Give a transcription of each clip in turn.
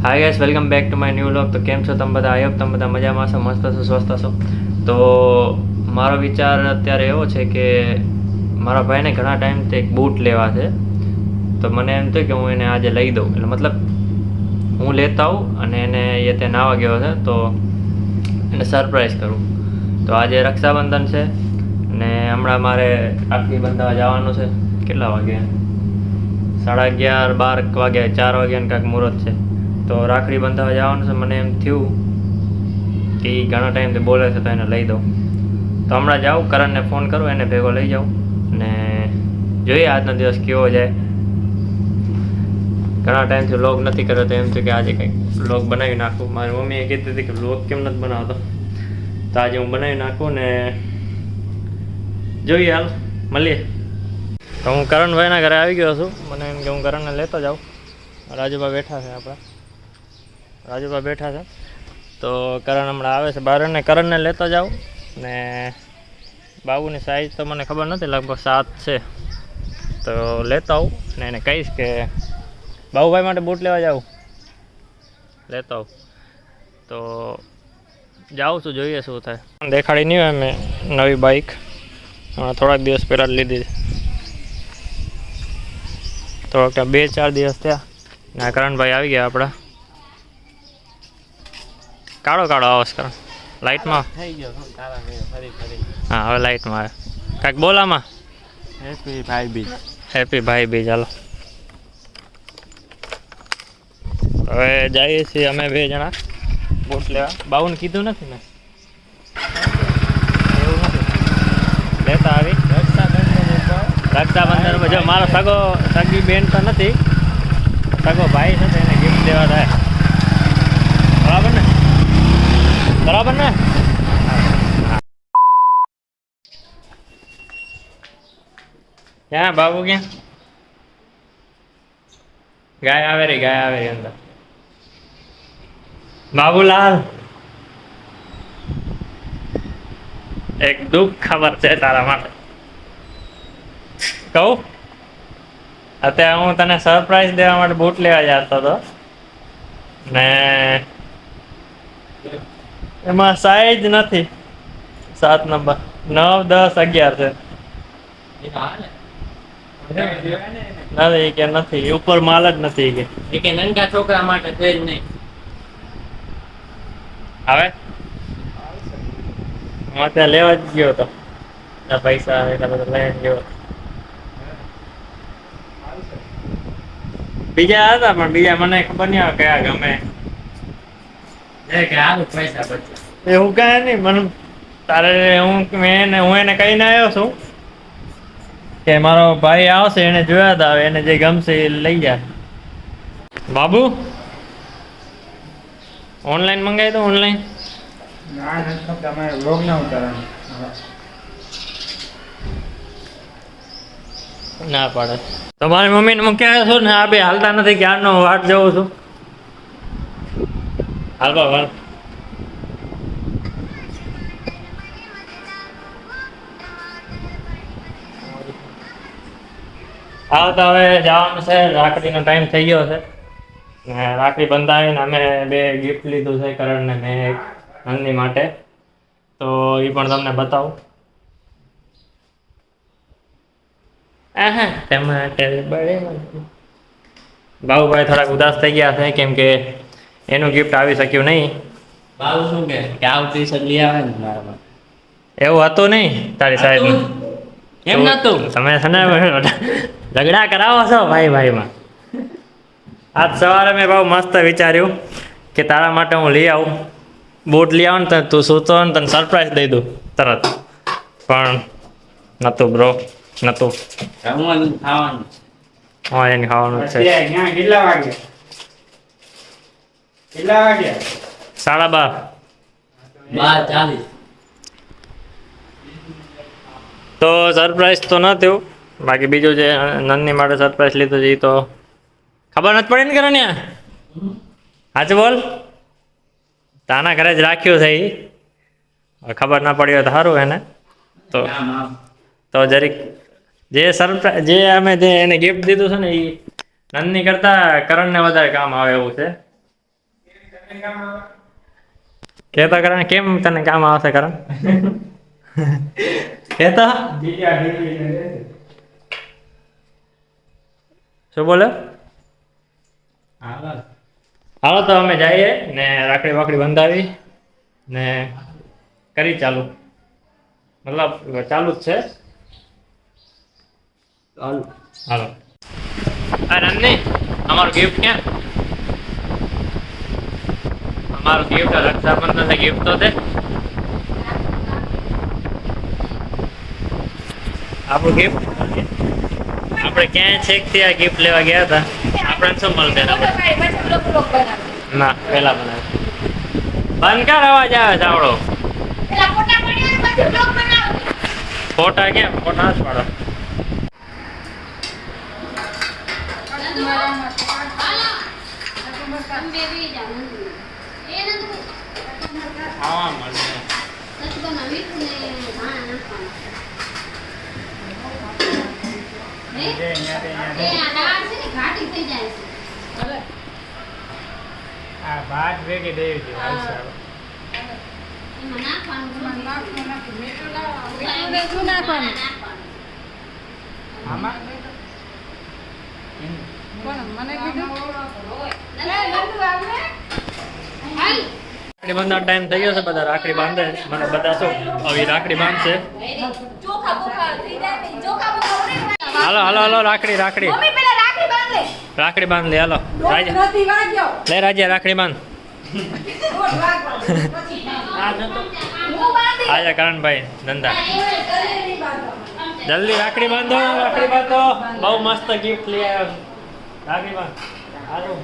Hi guys, welcome back to my new vlog. તો કેમ છો તમે બધા? આઈ હોપ તમે બધા મજામાં છો, મસ્ત છો, સ્વસ્થ છો. તો મારો વિચાર અત્યારે એવો છે કે મારા ભાઈને ઘણા ટાઈમથી એક બૂટ લેવા છે. તો મને એમ થયું કે હું એને આજે લઈ દઉં, એટલે મતલબ હું લેતા આવું અને એને એ તે નાવા ગયો છે તો એને સરપ્રાઈઝ કરું. તો આજે રક્ષાબંધન છે અને હમણાં મારે રાખડી બંધાવા જવાનું છે. કેટલા વાગ્યા? 11:30 12 વાગ્યા, 4 વાગ્યાનું કાંઈક મુહૂર્ત છે. તો રાખડી બંધાવા જવાનું છે. મને એમ થયું કે એ ઘણા ટાઈમથી બોલે છે તો એને લઈ દઉં. તો હમણાં જાઉં, કરણને ફોન કરું, એને ભેગો લઈ જાઉં ને જોઈએ આજનો દિવસ કેવો જાય. ઘણા ટાઈમથી વ્લોગ નથી કર્યો તો એમ થયું કે આજે કંઈક વ્લોગ બનાવી નાખું. મારી મમ્મીએ કીધું હતી કે વ્લોગ કેમ નથી બનાવતો, તો આજે હું બનાવી નાખું ને જોઈએ. હાલ મળીએ. તો હું કરણભાઈના ઘરે આવી ગયો છું. મને એમ કે હું કરણને લેતો જાઉં. રાજુભા બેઠા છે, આપણા રાજુભા બેઠા છે. તો કરણ હમણાં આવે છે બહાર ને કરણને લેતો જાઉં. ને બાબુની સાઈઝ તો મને ખબર નથી, લગભગ 7 છે. તો લેતો આવું ને એને કહીશ કે બાબુભાઈ માટે બૂટ લેવા જાઉં, લેતો આવું. તો જાઉં છું, જોઈએ શું થાય. દેખાડી નહીં હોય મેં નવી બાઇક થોડાક દિવસ પહેલાં જ લીધી. તો 2-4 દિવસ થયા ને કરણભાઈ આવી ગયા આપણા. કાળો આવાજ કરો લાઇટમાં. હા, હવે લાઇટમાં આવે. કાંઈક બોલામાં હેપી ભાઈ બીજ. ચાલો હવે જઈએ છીએ અમે 2 જણા બૂટ લેવા. બાબુને કીધું નથી ને, એવું નથી લેતા આવી. રક્ષાબંધન જો મારો સગી બેન તો નથી, સગો ભાઈ છે, એને ગિફ્ટ દેવા થાય. બરાબર ને? બરાબર ને? ક્યાં બાબુ, ક્યાં ગાય આવે રહી અંદર. બાબુલાલ, એક દુઃખ ખબર છે તારા માટે. કહું? અત્યારે હું તને સરપ્રાઈઝ દેવા માટે બૂટ લેવા જતો હતો ને એમાં સાઈઝ નથી. 7 નંબર 9, 10, 11 છે. નથી કે નથી, ઉપર માલ જ નથી કે નનકા છોકરા માટે છે જ નહીં. હવે હું ત્યાં લેવા જ ગયો હતો, પૈસા એટલા બધા લઈને ગયો. બીજા હતા પણ બીજા મને ખબર નહીં આવે કયા ગમે. એવું કાંઈ નહીં મને. તારે હું એને કહીને આવ્યો છું કે મારો ભાઈ આવશે, એને જોયા હતા, એને જે ગમશે એ લઈ જાય. બાબુ ઓનલાઈન મંગાવી દો. ઓનલાઈન ના પાડે. તમારી મમ્મીને મૂક્યા છો ને, આ બે હાલતા નથી, ક્યારનો વાટ જોઉં છું. હાલ બાબા, હાલ તો હવે જવાનું છે. રાખડીનો ટાઈમ થઈ ગયો છે ને રાખડી બંધાવીને અમે 2 ગિફ્ટ લીધું છે, કરણને મેં એક નંદની માટે. તો એ પણ તમને બતાવું. બાબુભાઈ થોડાક ઉદાસ થઈ ગયા છે કેમ કે એનું ગિફ્ટ આવી શક્યું નહીં. બાબુ શું કે આવતી છે લઈ આવે ને મારા. એવું હતું નહીં તારી સાહેબ? એમ નતું. તમે છે ને ઝઘડા કરાવો છો ભાઈમાં. આજ સવારે મેં બહુ મસ્ત વિચાર્યું કે તારા માટે હું લઈ આવું, બૂટ લઈ આવું ને તું સૂતો ને તને સરપ્રાઈઝ દઈ દઉં તરત. પણ નતું બ્રો, નતું. હા, એને ખાવાનું છે. કેટલા વાગ્યા? 12:30. તો સરપ્રાઈઝ તો ન થયું. બાકી બીજું જે નંદની માટે સરપ્રાઈઝ લીધું છે એ તો ખબર નથી પડી ને. કરો ને હાચું બોલ. તાના ઘરે જ રાખ્યું છે. એ ખબર ના પડી હોય તો સારું એને. તો જરીક જે સરપ્રાઈઝ જે અમે જે એને ગિફ્ટ દીધું છે ને એ નંદની કરતા કરણને વધારે કામ આવે એવું છે. કેતા કરણ કેમ તને કામ આવશે કરણ કેતા શું બોલે હાલો તો અમે જઈએ ને રાખડી વાકડી બંધાવી ને કરી ચાલુ મતલબ ચાલુ જ છે હાલો આ રનની અમારું ગિફ્ટ ક્યાં અમારું ગિફ્ટ રક્ષાબંધન ગિફ્ટ તો દે આપણું ગિફ્ટ આપણે ક્યાંય છેકથી આ ગિફ્ટ લેવા ગયા હતા આપણે શું મળશે ના પેલા બનાવે બંધ કર અવાજ આવે સાવડો ફોટા કેમ ફોટા જ પાડો હા મળશે આ ભાત ભેગી દેવી છે રાખડી બાંધવાનો ટાઈમ થઈ ગયો છે બધા રાખડી બાંધે મને બધા શું આવી રાખડી બાંધશે હાલો હાલો હાલો રાખડી રાખડી રાખડી બાંધ લે હાલો લે રાજ્યા રાખડી બાંધ આજા કરણભાઈ ધંધા જલ્દી રાખડી બાંધો બહુ મસ્ત ગિફ્ટ લઈ આવ્યો રાખડી બાંધ હાલો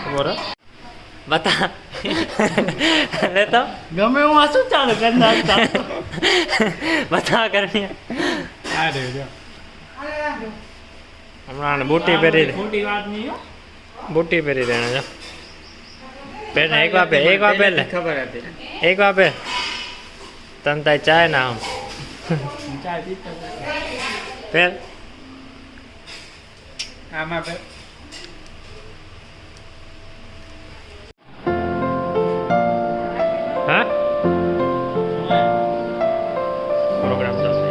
બોલો બતા લે તો ગમે હું શું ચાલુ કરી નાખતા બતા કરી હમણાં બુટી પહેરી દે બુટી પહેરી દે જો પહેર એક વાર પહેર લે ખબર હતી એક વાર પહેર તન તાય ચાય ના આમ પહેર આમાં પહેર હા પ્રોગ્રામ ચાલશે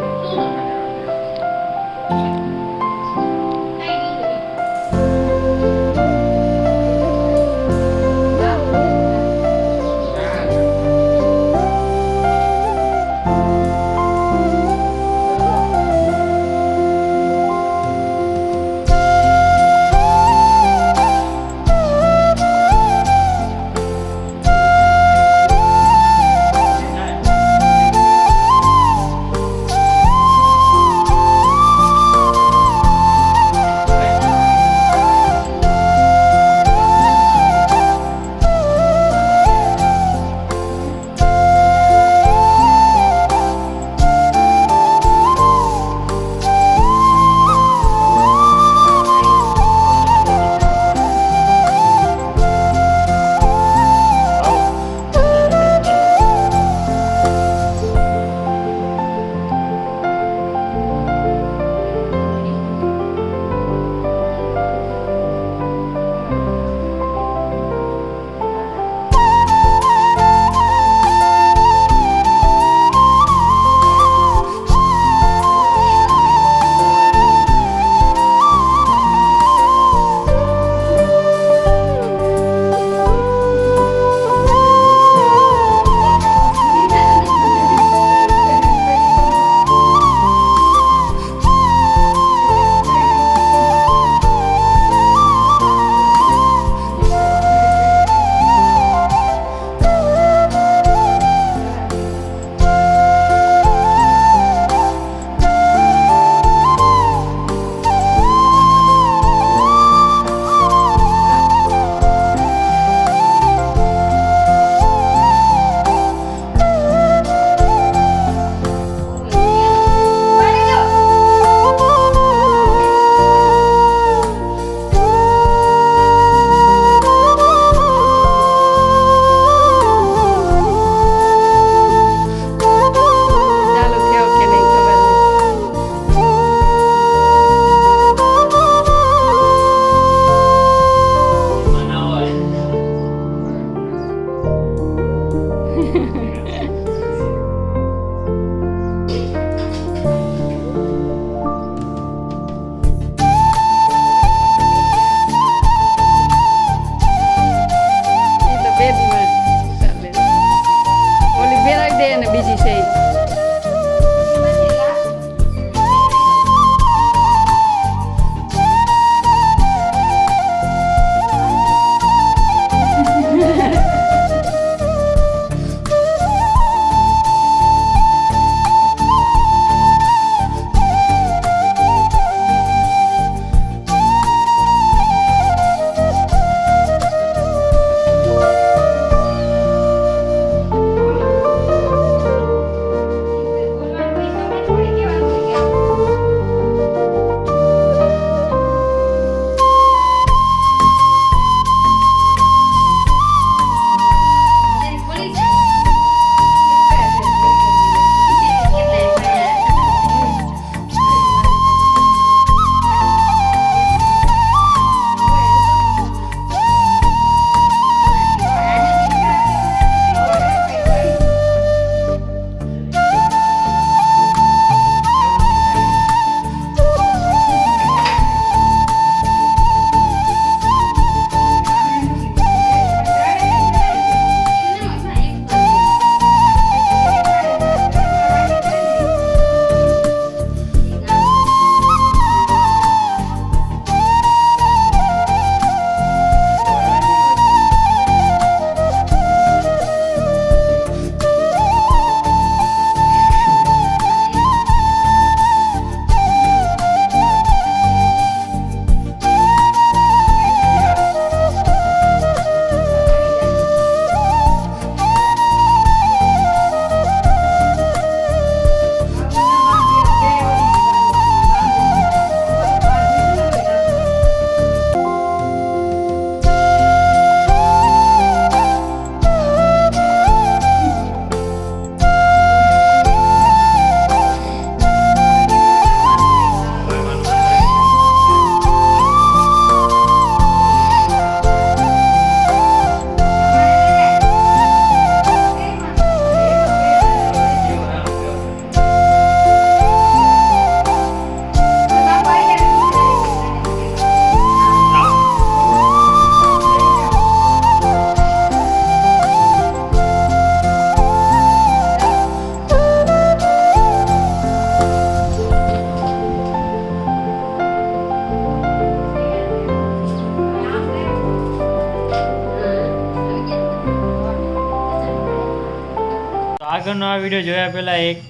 આગળનો આ વિડીયો જોયા પહેલાં એક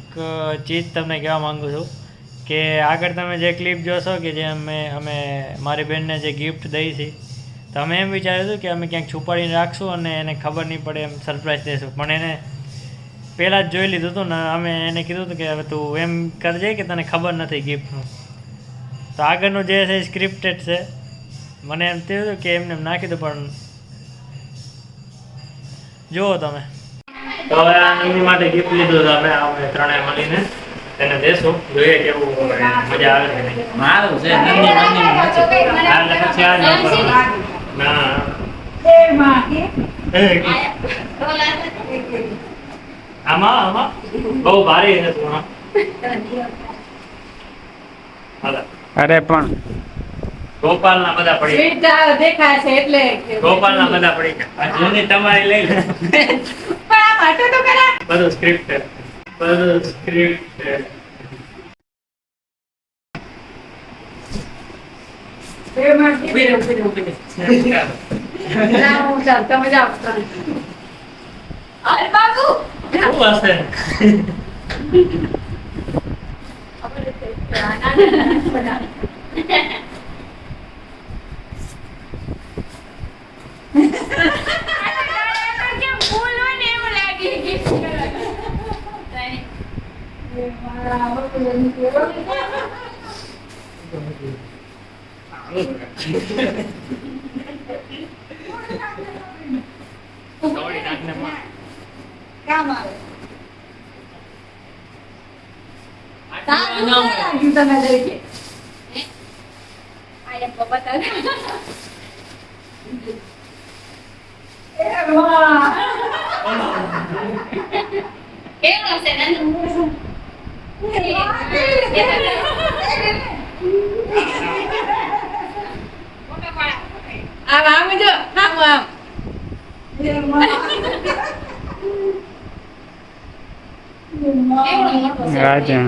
ચીજ તમને કહેવા માગું છું કે આગળ તમે જે ક્લિપ જોશો કે જે અમે મારી બહેનને જે ગિફ્ટ દઈ છે તો અમે એમ વિચાર્યું હતું કે અમે ક્યાંક છુપાડીને રાખશું અને એને ખબર નહીં પડે એમ સરપ્રાઈઝ દઈશું, પણ એને પહેલાં જ જોઈ લીધું હતું ને અમે એને કીધું હતું કે હવે તું એમ કરજે કે તને ખબર નથી ગિફ્ટનું. તો આગળનું જે છે સ્ક્રિપ્ટેડ છે. મને એમ થયું હતું કે એમને એમ નાખી દઉં, પણ જુઓ તમે. તો હવે આ નંદી માટે ગિફ્ટ લીધું તો અમે ત્રણેય મળીને એને દેશું, જોઈએ કેવું મજા આવે કે નહીં. મારું છે નંદી પછી આ ના આમાં બહુ ભારી છે તું. અરે પણ ગોપાલના બધા પડી દેખાય છે એટલે ગોપાલના બધા પડી ગયા. જૂની તમારી લઈ લે. પણ આ માટે તો કરા બધું સ્ક્રિપ્ટેડ. ચાલ તમે જાઓ. અરે બાબુ શું હશે? દોડી નાખને માં. કામ આવે તમે લઈ આમ જો આમ રાજા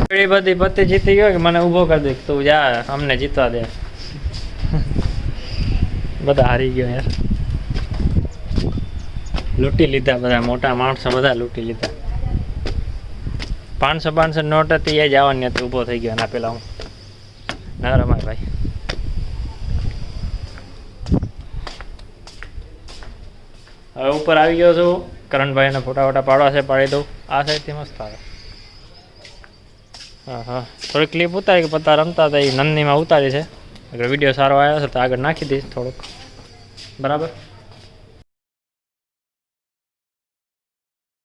એ બધી પત્તી જીતી ગયો કે મને ઊભો કરી દે તું જા અમને જીતવા દે. બધા હારી ગયો યાર, લૂંટી લીધા બધા મોટા માણસો બધા લૂંટી લીધા. 500 નોટ હતી એ જવાની હતી, ઊભો થઈ ગયો એના પેલા હું ના રમાય ભાઈ. હવે ઉપર આવી ગયો છું, કરણભાઈને ફોટા પાડવા છે, પાડી દઉં. આ સાઈડથી મસ્ત આવે. હા થોડીક ક્લિપ ઉતારી કે પત્તા રમતા હતા એ નંદીમાં ઉતારી છે. અગર વિડીયો સારો આવ્યો છે તો આગળ નાખી દઈશ થોડુંક, બરાબર.